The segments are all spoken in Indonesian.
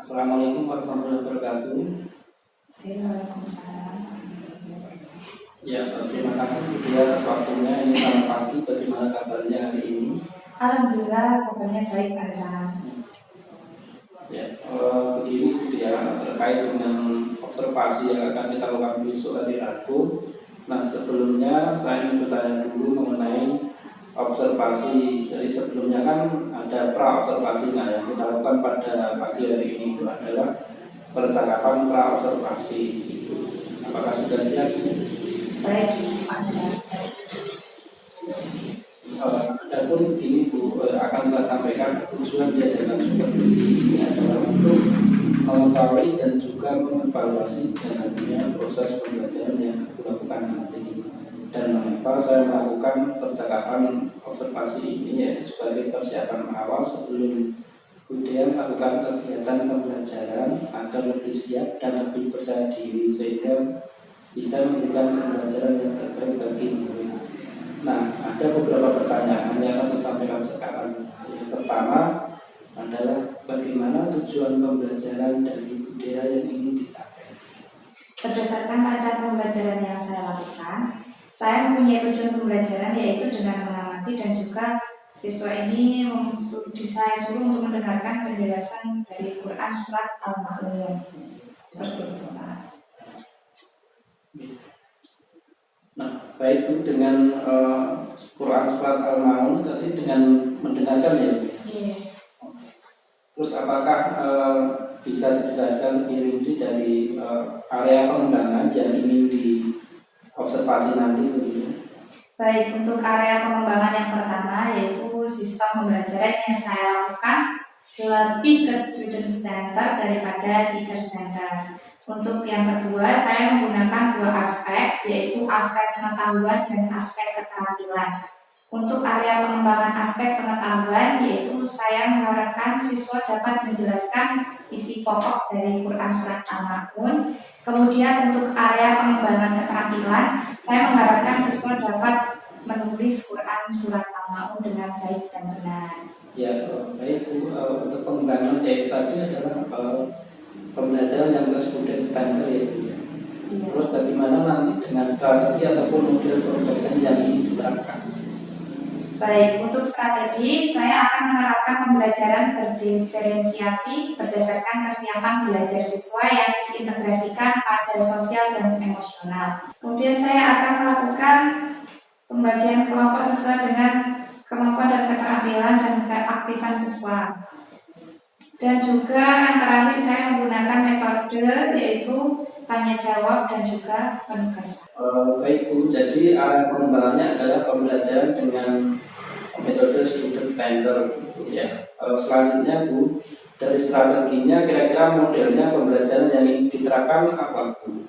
Assalamualaikum warahmatullahi wabarakatuh. Waalaikumsalam. Ya, terima kasih Bu Dia atas waktunya. Ini selamat pagi. Bagaimana kabarnya hari ini? Alhamdulillah kabarnya baik Pak Hasan. Ya, begini Bu Dia, terkait dengan observasi yang akan kita lakukan besok hari Rabu. Nah, sebelumnya saya ingin bertanya dulu mengenai observasi. Jadi sebelumnya kan ada pra observasi. Nah, yang kita lakukan pada pagi hari ini itu adalah percakapan pra observasi. Itu apakah sudah siap? Baik Pak Hasan. Adapun begini Bu, akan saya sampaikan tujuan diadakan supervisi ini adalah untuk mengetahui dan juga mengevaluasi jalannya proses pembelajaran yang dilakukan nanti. Dan mengapa saya melakukan percakapan observasi ini, yaitu sebagai persiapan awal sebelum kemudian melakukan kegiatan pembelajaran agar lebih siap dan lebih percaya diri sehingga bisa memberikan pembelajaran yang terbaik bagi murid. Nah, ada beberapa pertanyaan yang akan saya sampaikan sekarang. Yang pertama adalah bagaimana tujuan pembelajaran dari budaya yang ingin dicapai. Berdasarkan rencana pembelajaran yang saya lakukan, saya mempunyai tujuan pembelajaran yaitu dengan mengamati dan juga siswa ini saya suruh untuk mendengarkan penjelasan dari Quran surat Al-Ma'un. Seperti itu Pak. Nah, baik Bu, dengan Quran surat Al-Ma'un tadi dengan mendengarkan ya Bu. Iya. Terus apakah bisa dijelaskan lebih rinci dari area pengembangan yang ingin diobservasi nanti begitu? Baik, untuk area pengembangan yang pertama yaitu sistem pembelajaran yang saya lakukan lebih ke student center daripada teacher center. Untuk yang kedua, saya menggunakan dua aspek, yaitu aspek pengetahuan dan aspek keterampilan. Untuk area pengembangan aspek pengetahuan, yaitu saya mengharapkan siswa dapat menjelaskan isi pokok dari Quran Surat Al-Ma'un. Kemudian untuk area pengembangan keterampilan, saya mengharapkan siswa dapat menulis Quran Surat Al-Ma'un dengan baik dan benar. Ya, baik Bu. Untuk pengembangan saya tadi adalah pembelajaran yang ke student center ya Bu. Iya. Terus bagaimana nanti dengan strategi ataupun model pembelajaran yang ingin diterapkan? Baik, untuk strategi, saya akan menerapkan pembelajaran berdiferensiasi berdasarkan kesiapan belajar siswa yang diintegrasikan pada sosial dan emosional. Kemudian saya akan melakukan pembagian kelompok sesuai dengan kemampuan dan keterampilan dan keaktifan siswa. Dan juga yang terakhir saya menggunakan metode yaitu tanya jawab dan juga penugasan. Baik Bu, jadi area pengembangannya adalah pembelajaran dengan metode student center gitu ya. Selanjutnya Bu, dari strateginya kira-kira modelnya pembelajaran yang ingin diterapkan apa Bu?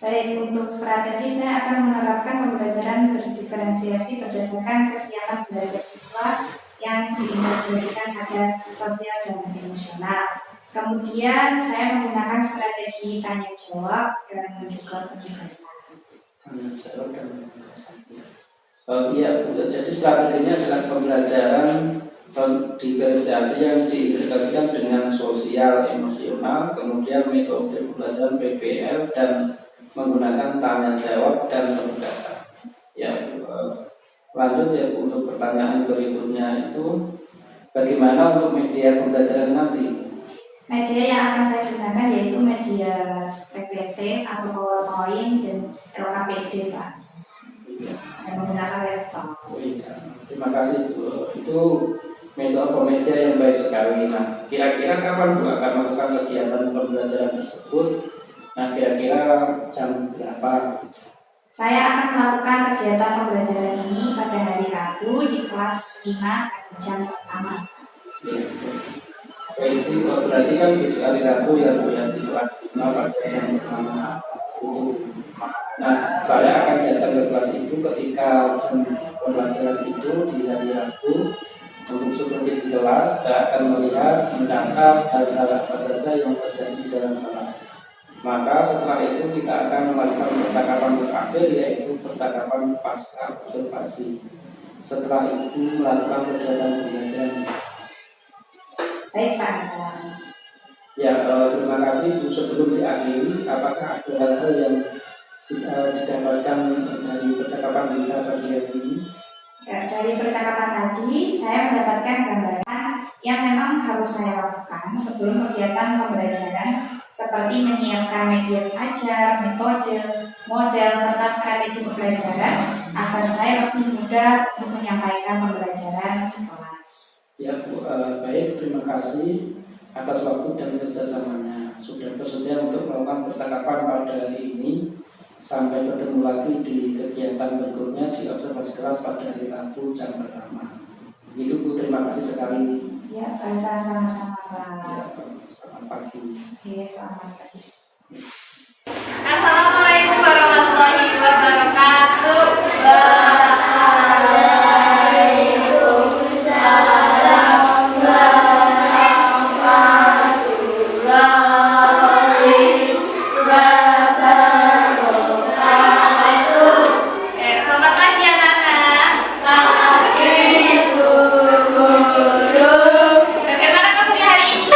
Baik, untuk strategi saya akan menerapkan pembelajaran berdiferensiasi berdasarkan kesiapan belajar siswa yang diintegrasikan pada sosial dan emosional. Kemudian saya menggunakan strategi tanya jawab dan juga penugasan. Tanya jawab dan penugasan. Iya, jadi strateginya adalah pembelajaran diferensiasi yang diintegrasikan dengan sosial emosional, kemudian metode pembelajaran PBL dan menggunakan tanya jawab dan penugasan. Ya, lanjut ya untuk pertanyaan berikutnya itu bagaimana untuk media pembelajaran nanti? Media yang akan saya gunakan yaitu media PPT atau PowerPoint dan LKPD Pak. Saya menggunakan laptop. Oh iya, terima kasih Bu. Itu metode media yang baik sekali. Nah, kira-kira kapan Bu akan melakukan kegiatan pembelajaran tersebut? Nah, kira-kira jam berapa? Saya akan melakukan kegiatan pembelajaran ini pada hari Rabu di kelas 5 pada jam pertama. Ya, itu berarti kan besok hari Rabu ya Bu ya di kelas 5 pada jam pertama itu. Nah, saya akan datang ke kelas itu ketika jam pembelajaran itu di hari Rabu. Untuk supervisi kelas, saya akan melihat, mencatat hal-hal apa saja yang terjadi di dalam kelas. Maka setelah itu kita akan melakukan percakapan terakhir, yaitu percakapan pasca observasi. Setelah itu melakukan kegiatan pembelajaran. Baik Pak Hasan. Ya, terima kasih Bu. Sebelum diakhiri, apakah ada hal-hal yang didapatkan dari percakapan kita pagi hari ini? Ya, dari percakapan tadi, saya mendapatkan gambaran yang memang harus saya lakukan sebelum kegiatan pembelajaran, seperti menyiapkan media belajar, metode, model, serta strategi pembelajaran agar saya lebih mudah untuk menyampaikan pembelajaran di kelas. Ya Bu, baik, terima kasih atas waktu dan kerjasamanya. Sudah bersedia untuk melakukan percakapan pada hari ini. Sampai bertemu lagi di kegiatan berikutnya di observasi kelas pada hari Rabu jam pertama. Begitu Bu, terima kasih sekali. Ya, sama-sama Pak. Ya, selamat pagi. Iya, selamat pagi. Assalamualaikum warahmatullahi wabarakatuh. Selamat pagi anak-anak. Bagaimana kabarnya hari ini?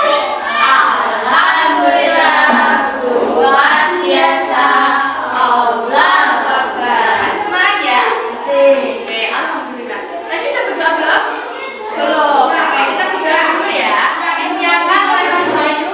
Alhamdulillah, luar biasa. Allahu Akbar. Masih semangat ya? Oke, alhamdulillah. Tadi udah berdoa belum? Belum. Oke, kita berdoa dulu ya. Disiapkan oleh Mas Bayu.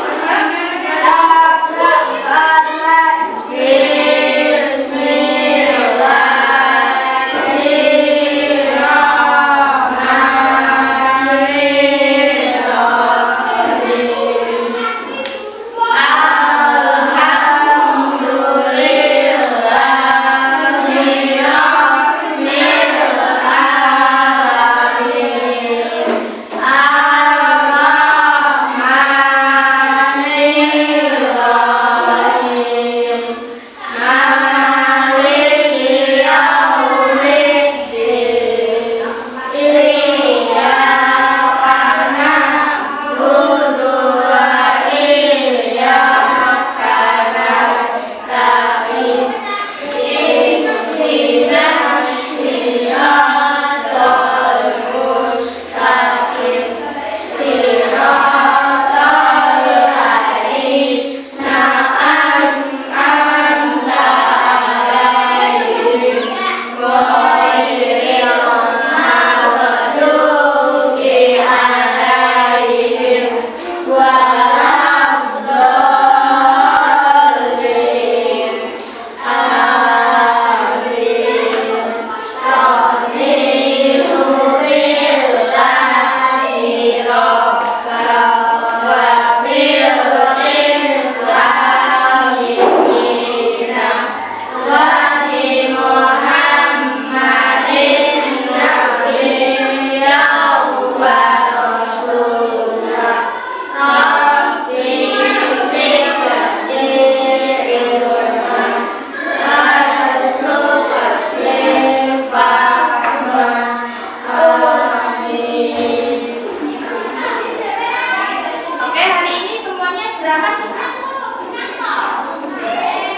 Oke, hari ini semuanya berangkat ya?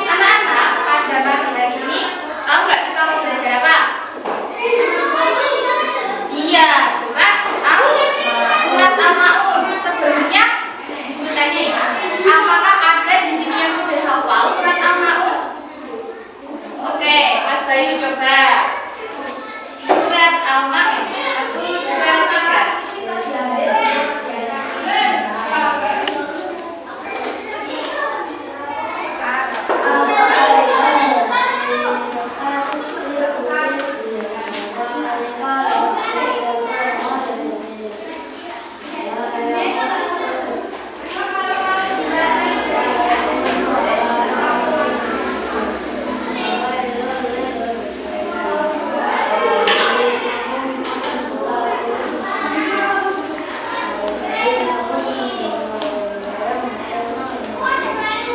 Anak-anak, pada pagi hari ini tahu nggak kita mau belajar apa? Iya, surat Al-Maun. Sebelumnya, tadi apakah ada di sini yang sudah hafal surat Al-Maun? Oke, Mas Bayu coba. Surat Al-Maun 1, 2, 3.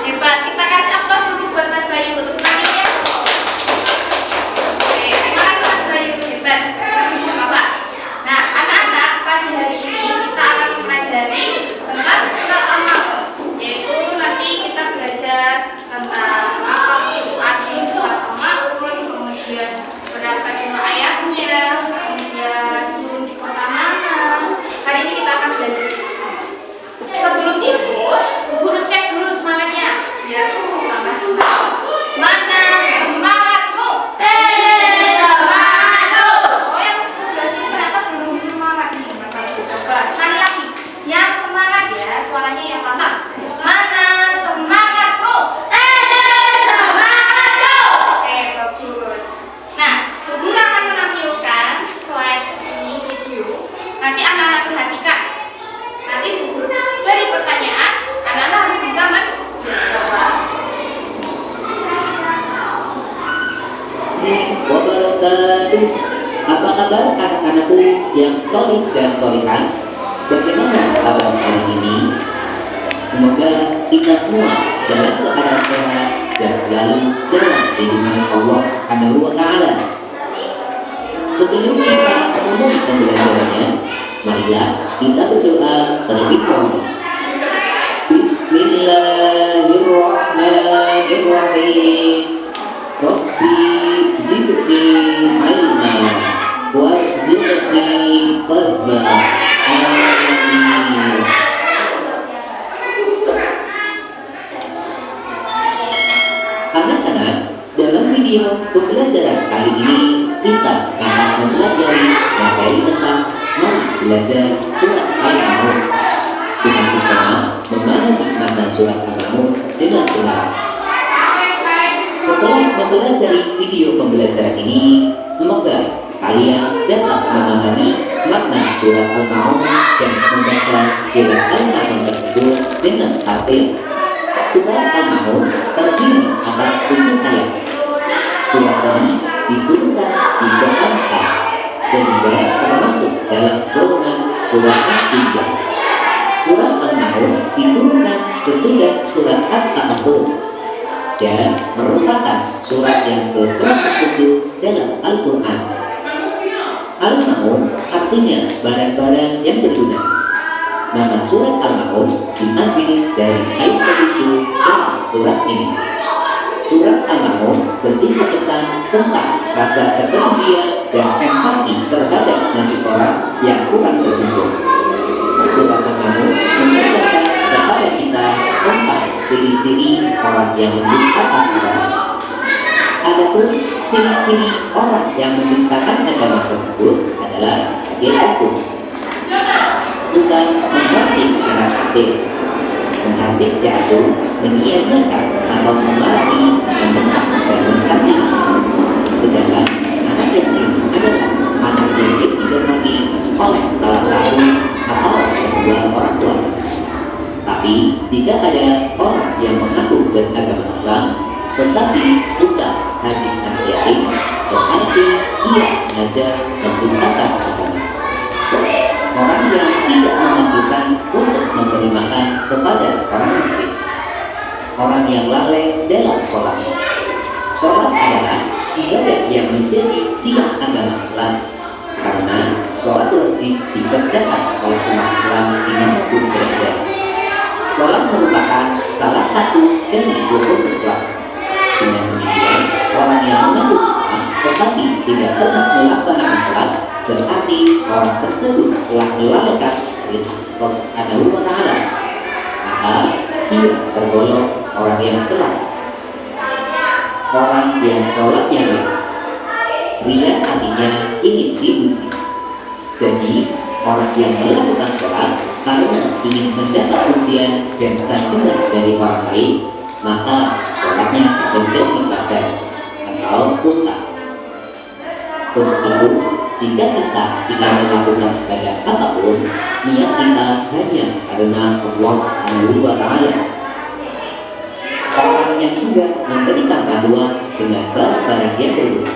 Hebat, kita kasih aplaus dulu buat Mas Bayu untuk tangannya. Oke, terima kasih Mas Bayu, hebat. Tidak apa-apa. Nah, anak-anak, pada hari ini kita akan mempelajari tentang surat Al-Maun, yaitu nanti kita belajar tentang apa itu arti surat Al-Maun, kemudian berapa jumlah ayatnya, kemudian turun di kota mana. Hari ini kita akan belajar itu semua. Sebelum itu, Bu wabarakatuh. Apa kabar anak-anakku yang solih dan solihah? Bagaimana kabar hari ini? Semoga kita semua dalam keadaan sehat dan selalu dalam lindungan Allah Subhanahu wa Ta'ala. Sebelum kita memulai pembelajarannya, marilah kita berdoa terlebih dahulu. Bismillahirrahmanirrahim. Rabbi zidni ilma warzuqni fahma. Amin. Anak-anak, dalam video pembelajaran kali ini kita akan mempelajari materi tentang mari belajar surat Al-Ma'un dengan subtema memahami makna surat Al-Ma'un dengan benar. Setelah mempelajari video pembelajaran ini, semoga kalian dapat memahami makna surat Al-Ma'un dan membaca surat Al-Ma'un tersebut dengan arti. Surat Al-Ma'un terdiri atas 7 ayat. Surat ini diturunkan di Mekah sehingga termasuk dalam golongan surat ketiga. Surat Al-Ma'un diturunkan sesudah surat At-Tahaqqum dan merupakan surat yang ke-107 dalam Al-Quran. Al-Ma'un artinya barang-barang yang berguna. Nama surat Al-Ma'un diambil dari ayat ke-7 dalam surat ini. Surat Al-Ma'un berisi pesan tentang rasa kepedulian dan empati terhadap nasib orang yang kurang beruntung. Surat Al-Ma'un mengajarkan kepada kita tentang ciri-ciri orang yang mendustakan agama. Adapun ciri-ciri orang yang mendustakan agama tersebut adalah yaitu suka menghardik anak kecil, menghardik yaitu menyia-nyiakan atau memarahi, membentak dan mengkaji. Sedangkan anak yatim adalah anak yang digemari oleh salah satu atau kedua orang tua. Tapi jika ada orang yang mengaku beragama Islam tetapi suka hadir anak yatim, berarti ia sengaja mendustakan agama. Orang yang tidak mengajukan untuk memberi makan kepada orang miskin, orang yang lalai dalam sholat. Sholat adalah ibadah yang menjadi tiang agama Islam karena sholat wajib dikerjakan oleh umat Islam dimanapun berada. Sholat merupakan salah satu dari rukun Islam. Dengan demikian, orang yang mengaku Islam tetapi tidak pernah melaksanakan sholat berarti orang tersebut telah melalaikan Allah Subhanahu wa Ta'ala, maka ia tergolong orang yang celaka. Orang yang sholatnya ria artinya ingin dipuji. Jadi orang yang melakukan sholat karena ingin mendapat pujian dan sanjungan dari orang lain, maka sholatnya menjadi kasar atau rusak. Untuk itu, jika kita ingin melakukan ibadah apapun, niat kita hanya karena Allah Subhanahu wa Ta'ala. Orang yang juga memberikan panduan dengan barang-barang yang berguna.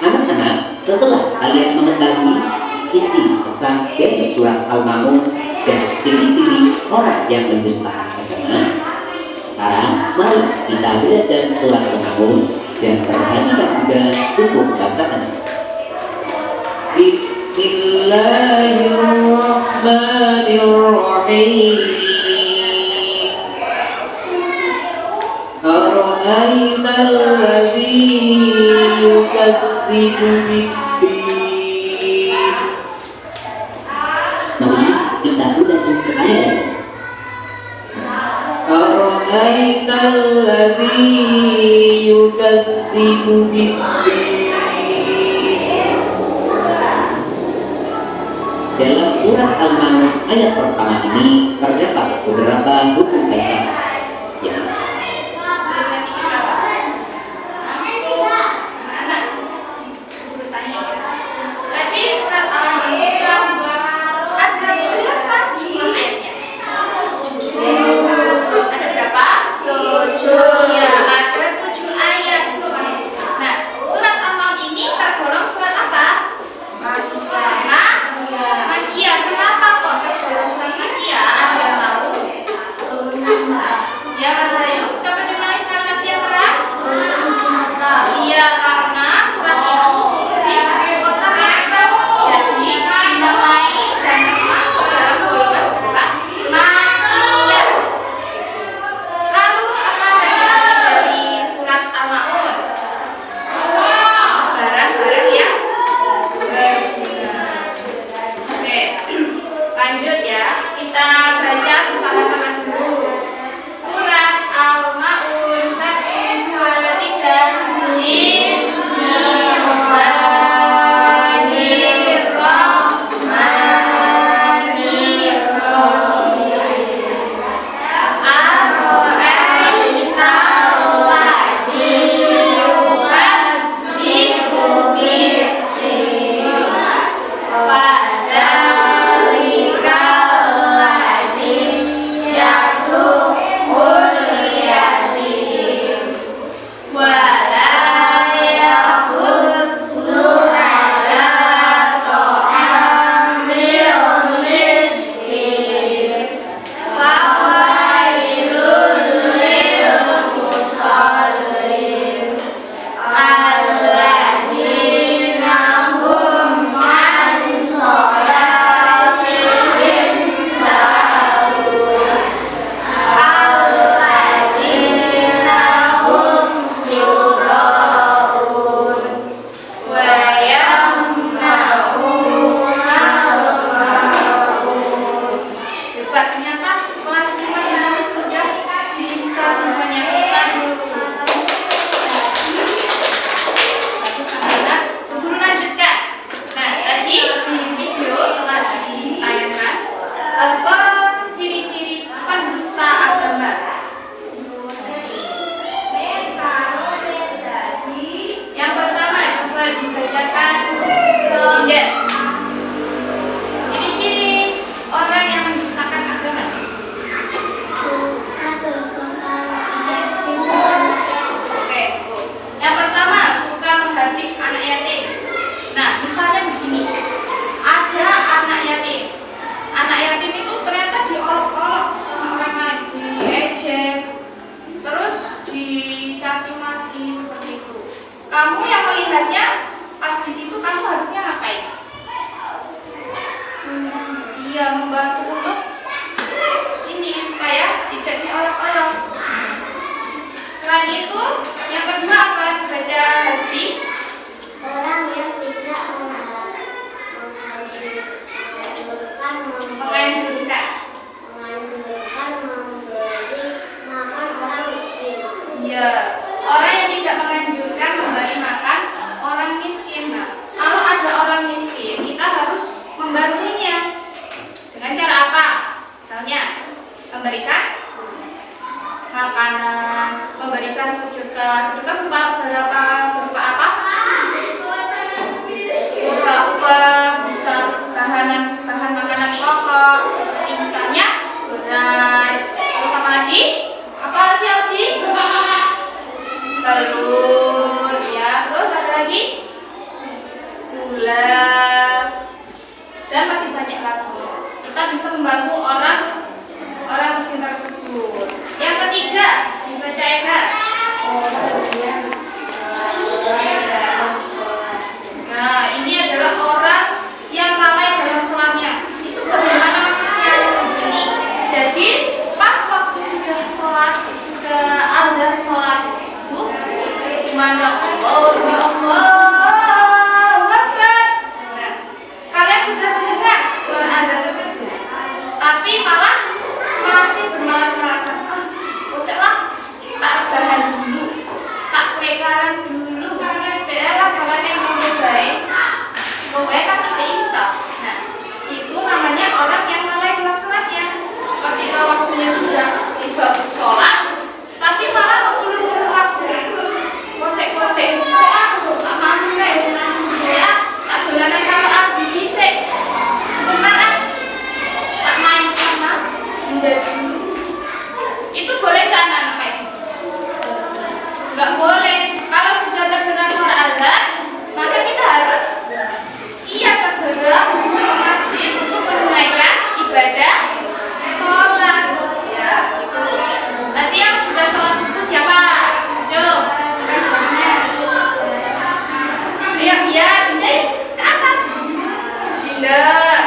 Anak-anak, setelah kalian mengetahui isi pesan dari surat Al-Ma'un dan ciri-ciri orang yang mendustakan agama, sekarang mari kita belajar surat Al-Ma'un dan perhatikan juga hukum bacaan. Bismillahirrahmanirrahim. Ara'aital ladzi yukadzibu bid-din. Mari kita ulangi sekali lagi. Ara'aital ladzi yukadzibu bid-din. Dalam surat Al-Ma'un ayat pertama ini terdapat beberapa hukum bacaan. Ya. Jadi surat Al-Ma'un ada berapa jumlah ayatnya? Ada berapa? 7. Ya, ada 7 ayat. Nah, surat kamu yang melihatnya pas di situ kamu harusnya ngapain? Iya, membantu untuk ini supaya tidak diolok-olok. Selain itu, yang kedua apa dibaca Hasbi? Orang yang tidak Menganjurkan. memberi makan orang miskin. Iya, orang yang tidak menganjurkan memberi makan orang miskin. Nah, kalau ada orang miskin, kita harus membantunya. Dengan cara apa? Misalnya, memberikan makanan, memberikan sedekah. Sedekah berupa apa? Bisa uang, bisa bahan makanan pokok, seperti misalnya beras. Terus apa lagi? Apa lagi Aldi? Telur, ya. Terus ada lagi? Gula, dan masih banyak lagi. Kita bisa membantu orang miskin tersebut. Yang ketiga, dibaca Eka. Nah, ini adalah orang yang lalai dalam sholatnya. Itu bagaimana maksudnya? Ini, jadi pas waktu sudah sholat, sudah azan sholat itu, mana Allah Akbar. Nah, kalian sudah mendengar suara azan tersebut, tapi malah masih bermalas-malasan. Usahlah, tak bahan dulu, tak pelekaran dulu. Saya sholat yang lebih baik. Pokoknya kan masih isa. Nah, itu namanya orang yang lalai dalam sholatnya. Ketika waktunya sudah tiba sholat, tapi malah mengulur-ulur waktu. Kosek-kosek, saya tak mampu saya tak dolanan kalau aku bisa. Sebentar tak main sama bunda dulu. Itu boleh nggak anak-anak kayak gitu? Nggak boleh. Kalau sudah terdengar suara azan, maka kita harus segera menuju ke masjid untuk menunaikan ibadah sholat. Ya, gitu. Nanti yang sudah sholat subuh siapa? Jom, kan jamnya. Iya, pindah ke atas. Pindah.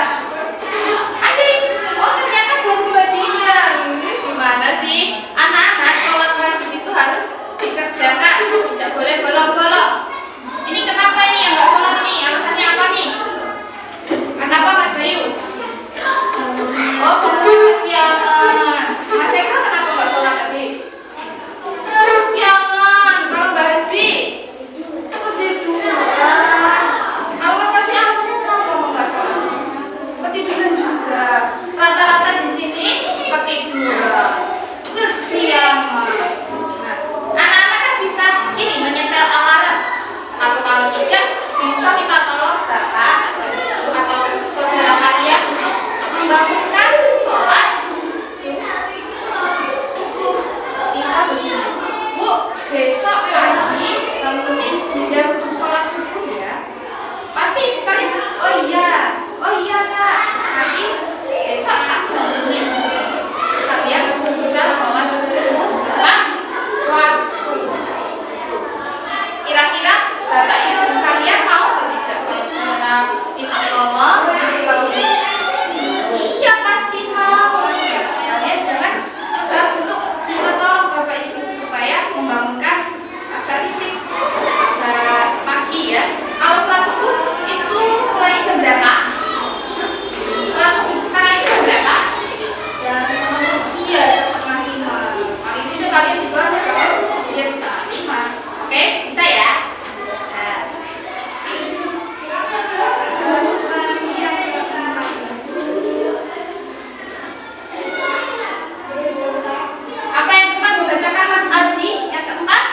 Adik, oh ternyata baru Mbak Dinda. Gimana sih? Anak-anak sholat wajib itu harus dikerjakan, tidak boleh bolong-bolong. Ini kenapa ini yang nggak sholat ini? Alasannya apa nih? Kenapa Mas Bayu? Oh, kesiangan. Mas Eka kenapa nggak sholat tadi? Kesiangan. Kalau Mbak Hasbi ketiduran. Kalau Mas Adi alasannya kenapa nggak sholat? Ketiduran juga. Rata-rata di sini ketiduran. Kesiangan. Nah, anak-anak kan bisa ini menyetel alarm. Atau kalau tidak, bisa minta tolong bapak atau saudara kalian untuk membangunkan sholat subuh. Bisa begini, Bu, besok pagi bangunin Dinda untuk sholat subuh ya. Pasti kalian, oh iya Kak, nanti besok tak bangunin. Kalian bisa sholat subuh tepat waktu. Kira-kira bapak ibu kalian mau atau tidak? Kalau kita ngomong, iya pasti mau. Kalian jangan segar untuk minta tolong bapak ibu supaya membangunkan agar risik pagi ya. Kalau sholat subuh itu mulai jam berapa? Sholat subuh sekarang itu jam berapa? Iya, 4:30. Kali ini kalian juga harus tahu dia 4:30. Oke, bisa ya? Apa yang keempat dibacakan Mas Aldi? Yang keempat?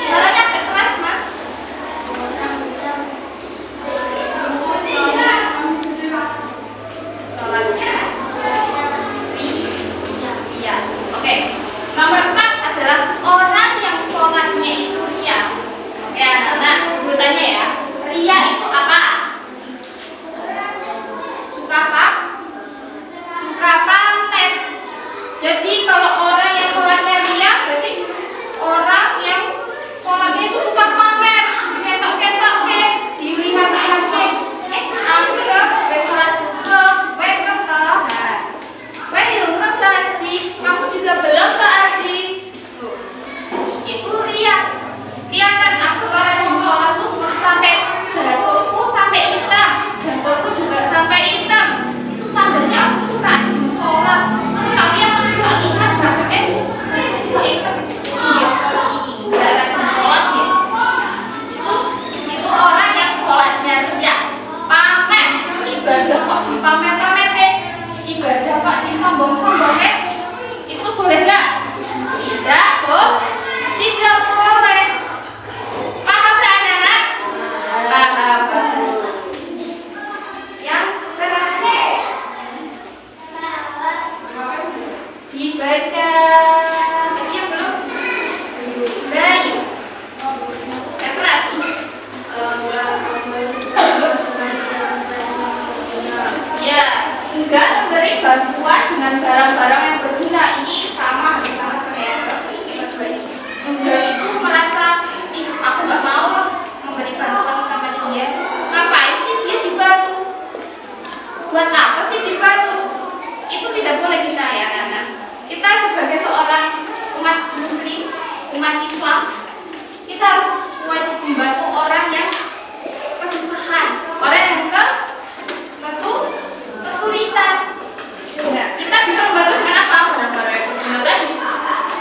Suaranya agak keras Mas. Sholatnya iya. Oke. Nomor 4 adalah orang yang sholatnya itu ria. Oke, anak-anak, urutannya ya. Ria itu apa? Suka apa? Suka pamer. Jadi kalau orang yang sholatnya ria berarti orang dibaca. Tadi yang belum? Bayu. Yang keras. Ya, enggak memberi bantuan dengan barang-barang yang berguna. Ini sama ya. Enggak itu merasa, ih aku nggak mau lah memberi bantuan sama dia. Ngapain sih dia dibantu? Buat apa sih dibantu? Itu tidak boleh kita ya anak-anak. Kita sebagai seorang umat muslim, umat Islam, kita harus wajib membantu orang yang kesusahan, orang yang kesulitan. Ya, kita bisa membantu dengan apa? Barang-barang yang berguna tadi.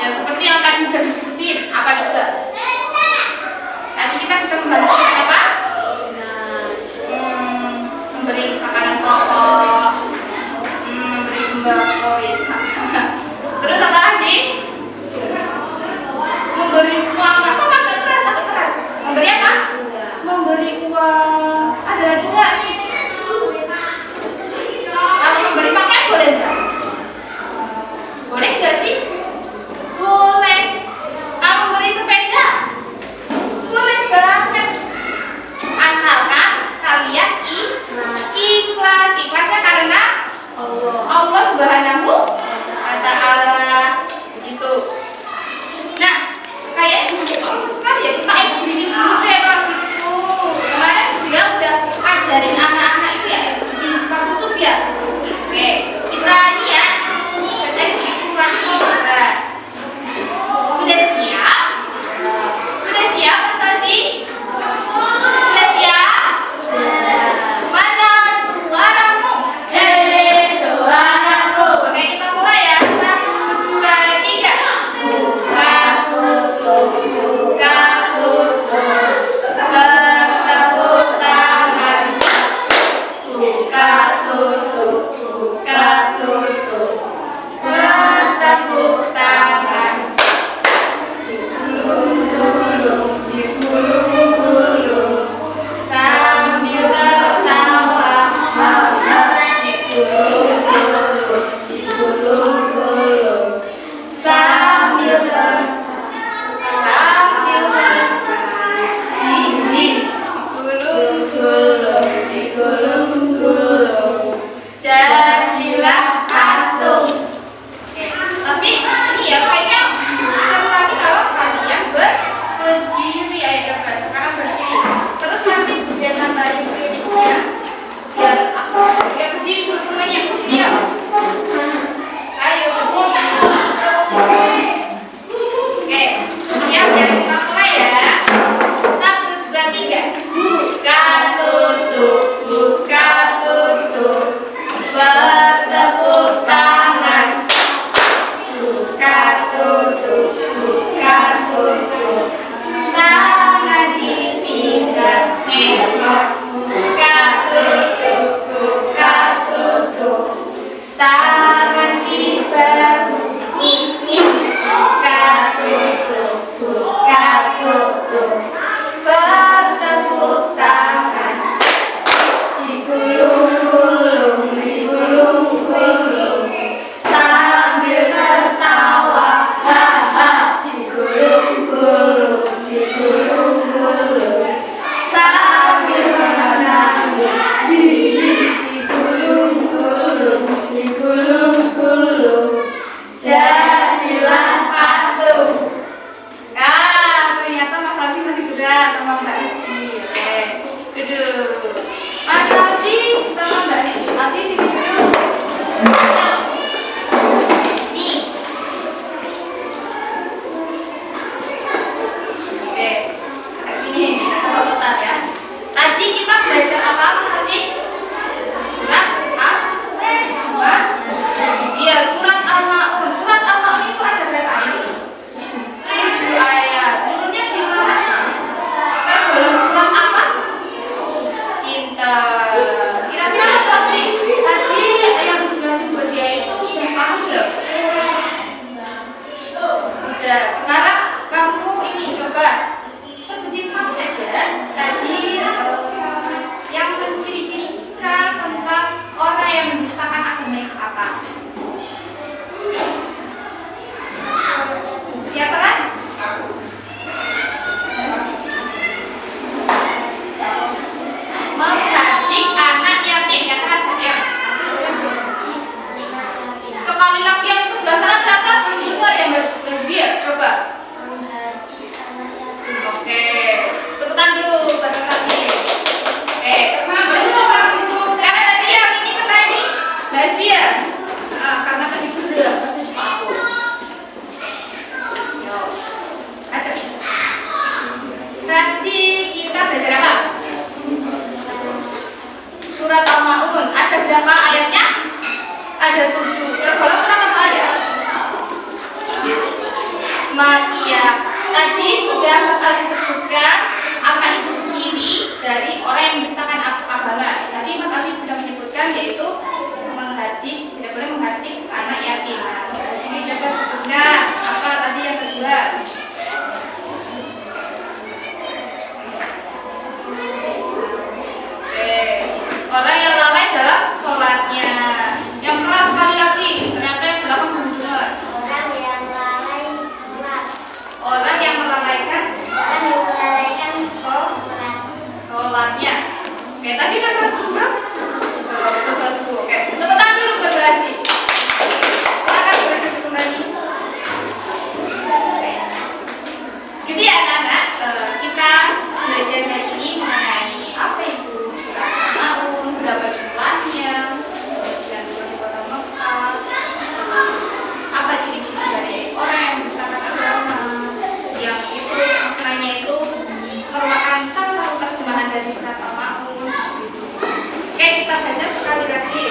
Ya seperti yang tadi sudah disebutin, apa juga? Nanti kita bisa membantu dengan apa? Memberi makanan pokok, memberi sembako, ya. Terus apa lagi? Memberi uang, agak keras. Memberi apa? Memberi uang. Ada lagi nggak? Kalau memberi pakaian boleh nggak? Boleh nggak sih? Boleh. Kalau memberi sepeda, boleh banget. Asalkan kalian ikhlas. Ikhlasnya karena Allah Subhanahu wa Ta'ala gitu. Nah, kayak sekali ya kita bikin dulu deh gitu. Kemarin dia udah ajarin anak-anak itu ya bikin buka tutup ya. Oke, kita ini ya tes lagi Makia. Tadi sudah Mas Aldi sebutkan apa itu ciri dari orang yang menistakan agama. Tadi Mas Aldi sudah menyebutkan yaitu menghardik, tidak boleh menghardik anak yatim. Nah, di sini coba sebutkan apa tadi yang kedua. Orang yang lalai dalam sholatnya. Yang keras sekali lagi, ternyata yang belakang belum dengar. Orang yang lalai sholat. Orang yang melalaikan Sholat. sholatnya. Oke, tadi udah sholat subuh? Belum bisa sholat subuh. Oke, tepuk tangan dulu buat Bu Asri. Silakan belajar kembali. Gitu ya anak-anak, kita belajar hari ini mengenai apa itu surat Al-Maun, berapa jumlahnya, kemudian di kota Mekah, apa ciri-ciri dari orang yang mendustakan agama, yang itu maknanya itu merupakan salah satu terjemahan dari surat Al-Maun. Oke, kita baca sekali lagi.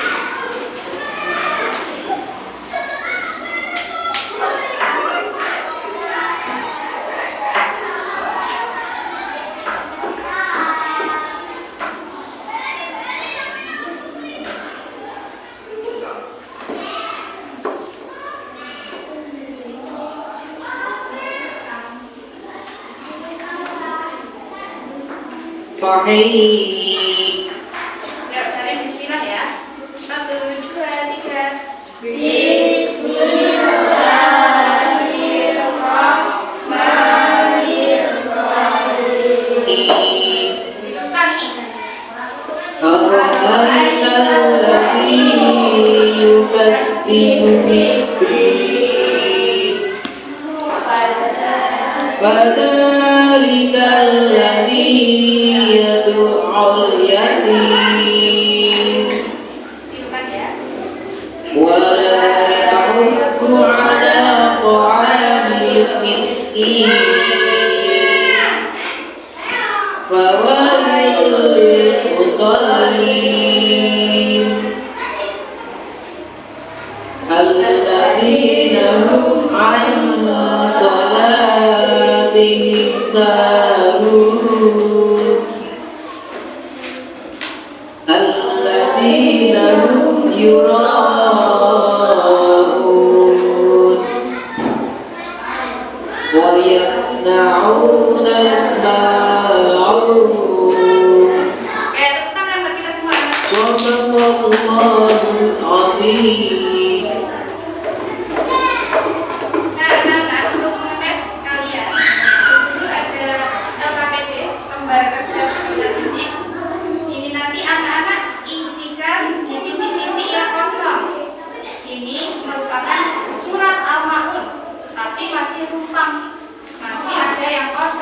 Sahih. Yuk, dari bismillah ya. 1, 2, 3. Hidupkan ini. أرأيت الذي يكذب بالدين فذلك الذي يدعو اليتيم Hidupkan ya. ولا يحض على طعام المسكين فويل للمصلين الذين هم عن صلاتهم ساهون الذين هم يراءون ويمنعون الماعون Oke, tepuk tangan buat kita semua. صدق الله العظيم. Nah, anak-anak, untuk mengetes kalian, dulu ada LKPD, lembar kerja peserta didik. Ini nanti anak-anak isikan di titik-titik yang kosong. Ini merupakan surat Al-Maun, tapi masih rumpang, masih ada yang kosong.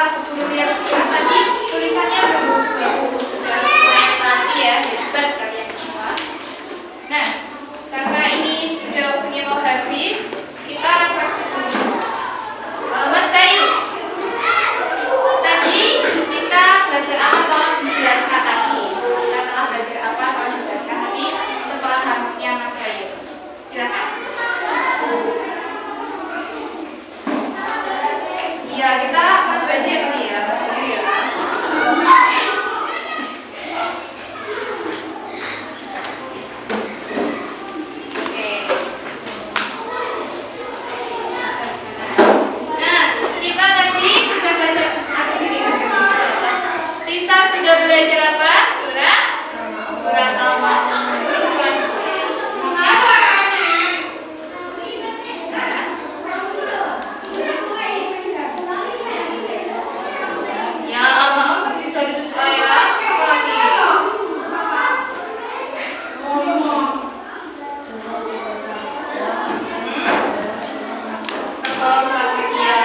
apakah keburu lihat tadi tulisannya bagus-bagus, sudah lumayan rapi ya, hebat kalian semua. Nah, karena ini sudah waktunya mau habis, kita refleksi dulu. Mas Bayu, tadi kita belajar apa? Tolong dijelaskan lagi. Kita telah belajar apa? Tolong dijelaskan lagi sepemahamannya Mas Bayu. Silakan. Iya, kita maju aja ya kali ya, Mas Bayu ya. Oke. Nah, kita tadi sudah belajar apa sih? Kita sudah belajar apa? Surat Al-Ma'un. Ya, Al-Ma'un terdiri dari 7 ayat. Apa lagi? Kalau surat ya.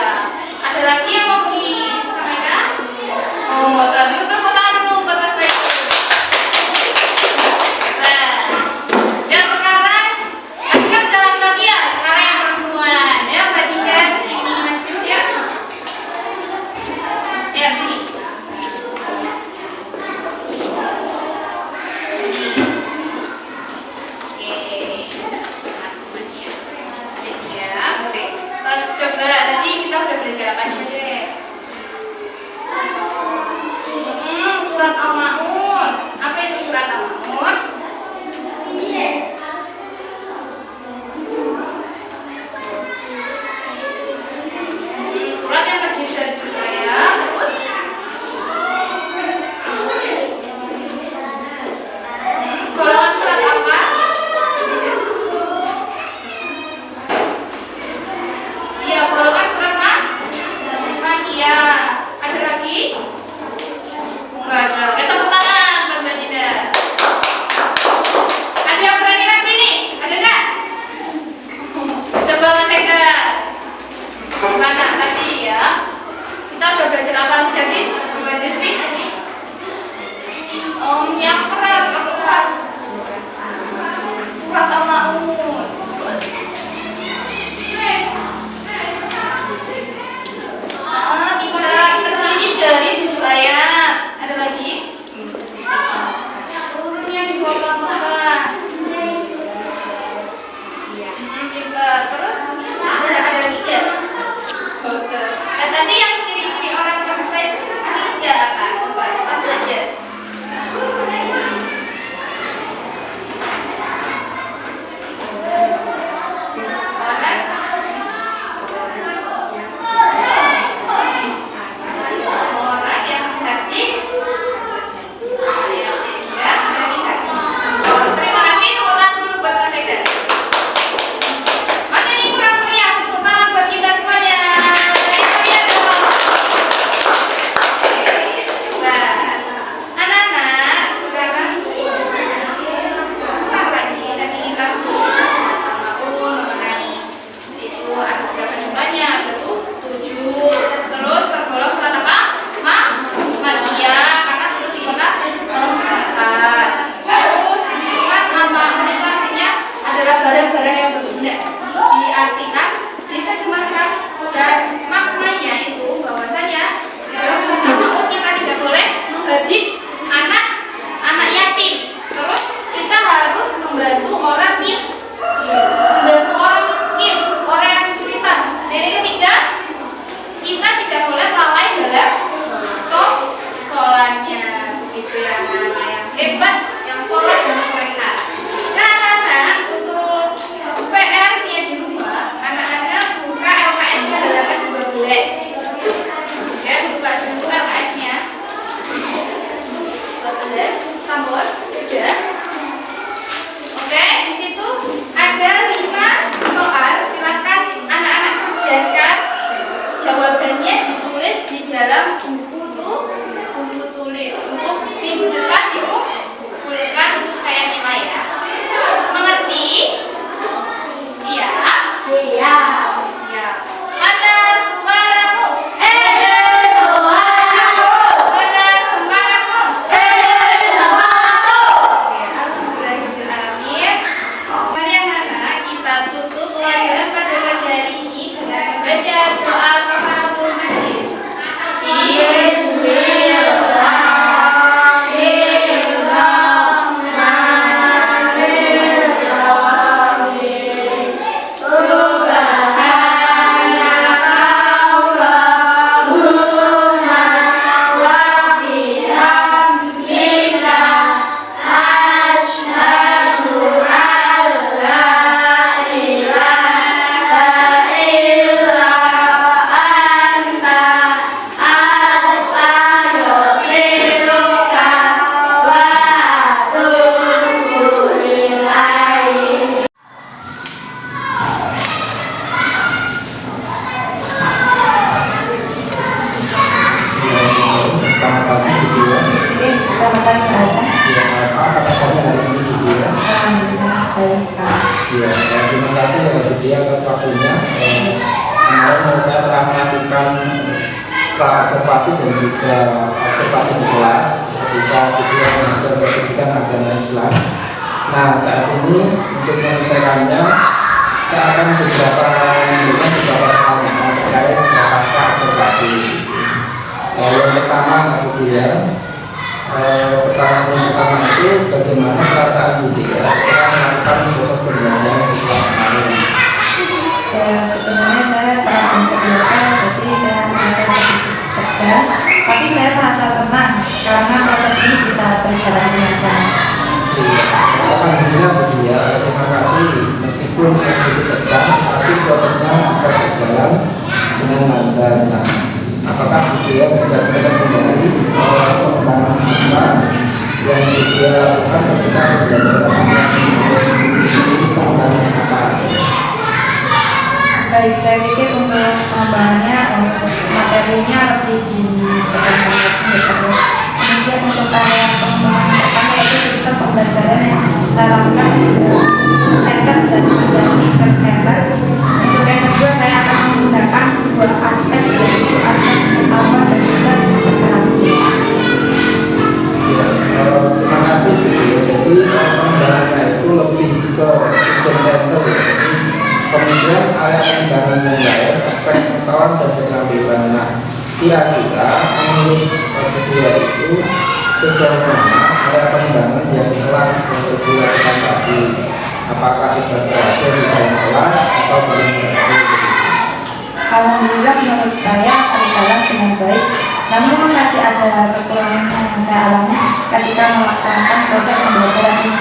Ada lagi yang mau disampaikan? Oh, mau tadi tepuk tangan dulu buat Mas Bayu. Nah, dan sekarang tadi kan jalan lagi ya. Sekarang yang perempuan. Ya, Mbak Dinda sini maju ya. Ya, sini. Coba tadi kita udah belajar apa aja deh? Surat Al-Ma'un. Apa itu surat Al-Ma'un? Surat yang terdiri dari 7 ayat. Terus golongan surat apa? Iya, golongan surat Makkiyah. Ada lagi? Enggak ada. Tepuk tangan buat Mbak Dinda. Ada yang berani lagi nih? Ada nggak? Coba Mas Eka. Gimana tadi ya? Kita udah belajar apa tadi? Apa aja sih? Yang keras, apa keras? Surat Al-Ma'un. Terdiri dari 7 ayat. Ada lagi? Turunnya di bawah-bawah. Pintar. Terus ada lagi nggak? Nah, tadi yang ciri-ciri orang bahasa itu masih enggak apa? Coba satu aja. Orang yang hati. Terima kasih, tepuk tangan dulu buat Mas Eka. Mana nih kurang meriah? Tepuk tangan buat kita semuanya. Itu dia dong. Nah, anak-anak sekarang ulang lagi. Tadi kita sudah mengenai itu ada berapa jumlahnya? Ada tuh 7. Terus tergolong surat apa? Makkiyah, karena turun di kota Mekah. Terus disebutkan Al-Ma'un itu artinya adalah barang-barang yang berguna. Diartikan, diterjemahkan dan maknanya itu bahwasanya di dalam surat Al-Ma'un kita tidak boleh menghadik anak yatim. Terus kita harus membantu orang miskin, orang yang kesulitan. Dan yang ketiga, kita tidak boleh lalai dalam sholatnya. Begitu ya, anak-anak yang hebat, yang sholat dan soleha. Catatan untuk PR-nya di rumah, anak-anak buka LKS-nya halaman 12. Ya, buka dulu LKS-nya 12. Sambut, sudah. Oke, di situ ada 5 soal. Silakan anak-anak kerjakan. Jawabannya ditulis di dalam buku tulis. Untuk minggu depan dikumpulkan untuk saya nilai ya. Mengerti? Siap? Siap. Ya. Mana suaramu? Suara. kemarin saya telah melakukan observasi dan juga observasi di kelas ketika siswa mengajar pendidikan agama Islam. Nah, saat ini untuk menyelesaikannya saya akan memberikan beberapa pertanyaan terkait pasca observasi. Yang pertama pertanyaan yang pertama itu bagaimana perasaan Budia setelah melakukan proses pembelajaran di kelas kemarin? Sebenarnya saya telah terbiasa, jadi saya merasa sedikit tegang, tapi saya merasa senang karena proses ini bisa berjalan dengan baik. Alhamdulillah Budia, terima kasih. Meskipun sedikit tegang, tapi prosesnya bisa berjalan dengan lancar. Nah, apakah Budia bisa kembali pengembangan kelas yang Budia lakukan ketika belajar Baik, saya pikir untuk pengembangannya materinya lebih diperlukan. Kemudian untuk karya pengembangan pertama yaitu sistem pembelajaran yang saya lakukan di center dan teacher center. Untuk yang kedua saya akan menggunakan dua aspek yaitu aspek utama dan juga terapi. Terima kasih. Jadi pengembangannya itu lebih ke student center. Kemudian area pengembangan yang lain, aspek pengetahuan dan keterampilan. Nah, kira-kira menurut kedua itu sejauh mana area pengembangan yang telah dilakukan tadi? Apakah sudah berhasil di dalam kelas atau belum berhasil? Alhamdulillah menurut saya berjalan dengan baik, namun masih ada kekurangan yang saya alami ketika melaksanakan proses pembelajaran ini.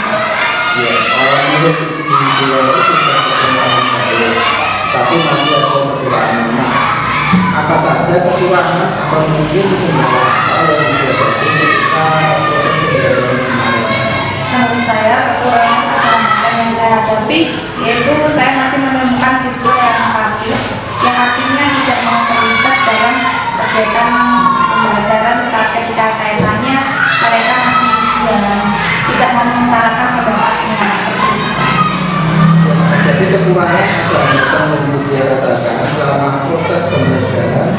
Ya, kalau menurut kedua itu sudah berjalan baik, tapi masih ada kekurangan. Nah, apa saja kekurangan atau mungkin kendala yang dihadapi ketika proses pembelajaran kemarin? Menurut saya kekurangan yang saya hadapi yaitu saya masih menemukan siswa yang pasif, yang artinya tidak mau terlibat dalam kegiatan pembelajaran. Saat ketika saya tanya, mereka masih diam, tidak mau mengutarakan pendapatnya seperti itu. Jadi kekurangan atau hambatan yang Budia rasakan selama proses pembelajaran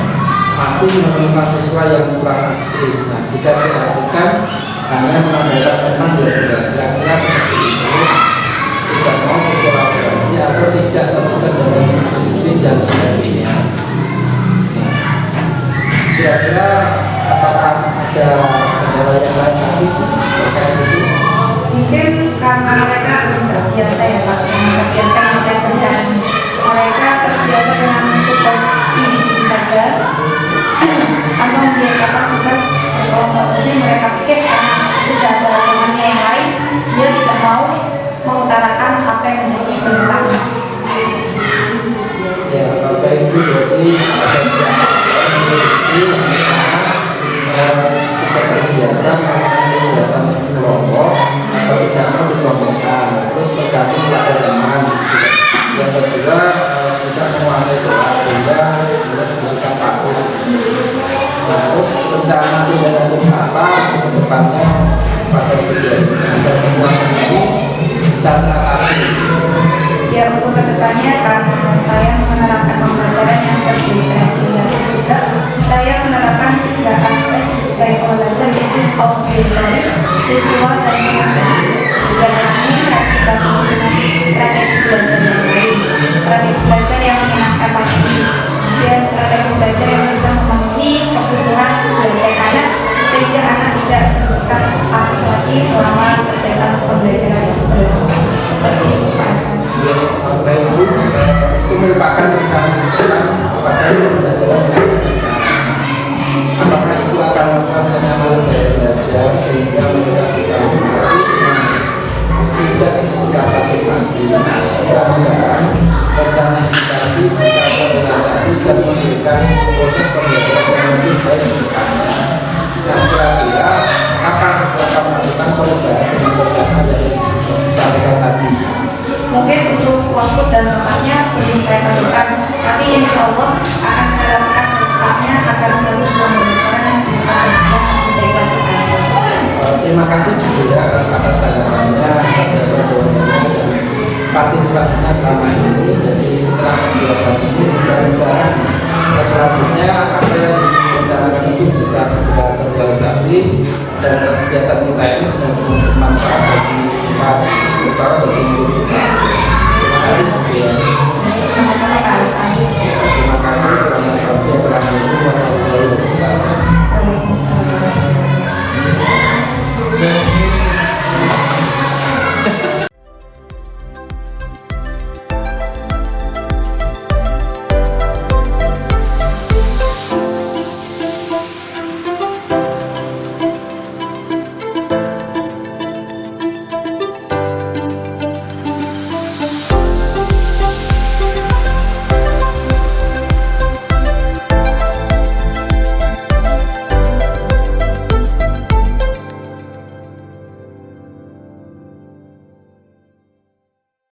masih menemukan siswa yang kurang aktif. Nah, bisa diartikan hanya mengandalkan teman belajar seperti itu, tidak mau berkolaborasi atau tidak terlibat dalam diskusi dan sebagainya. Nah, kira-kira apakah ada kendala yang lain lagi terkait itu? Mungkin karena mereka belum terbiasa ya Pak dengan kegiatan yang saya berikan. Mereka terbiasa dengan tugas individu saja atau membiasakan tugas kelompok. Jadi mereka pikir karena sudah ada temannya yang lain, dia tidak mau mengutarakan apa yang menjadi permintaan. Ya, Bapak Ibu, jadi ada tidak terbiasa melakukan kegiatan kelompok atau tidak mau dikelompokkan, terus bergantung pada teman. Yang kedua, tidak menguasai doa sehingga tidak bersikap pasif. Nah, terus rencana tidak lanjut apa ke depannya pada video ini agar temuan ini bisa teratasi. Ya, untuk kedepannya karena saya menerapkan pembelajaran yang berdiferensiasi juga, saya menerapkan 3 aspek dari pembelajaran yaitu auditory, visual, dan kinestetik. Dan ini kita menggunakan strategi belajar yang baik, strategi belajar yang menyenangkan pasti, dan strategi belajar yang bisa memenuhi kebutuhan belajar anak sehingga anak tidak bersikap pasif lagi selama kegiatan pembelajaran yang berlangsung. Seperti itu Pak Hasan. Bapak Ibu, itu merupakan tentang apakah itu sudah jalan dengan apakah itu akan melakukan kenyamanan dari belajar sehingga mereka bisa menikmati tidak bersikap pasif lagi. Mudah-mudahan rencana ini tadi bisa terrealisasi dan memberikan proses pembelajaran yang lebih baik di depannya. Nah, kira-kira akan melakukan perubahan dengan rencana dari disampaikan tadi. Mungkin untuk waktu dan tempatnya belum saya tentukan, tapi insya Allah akan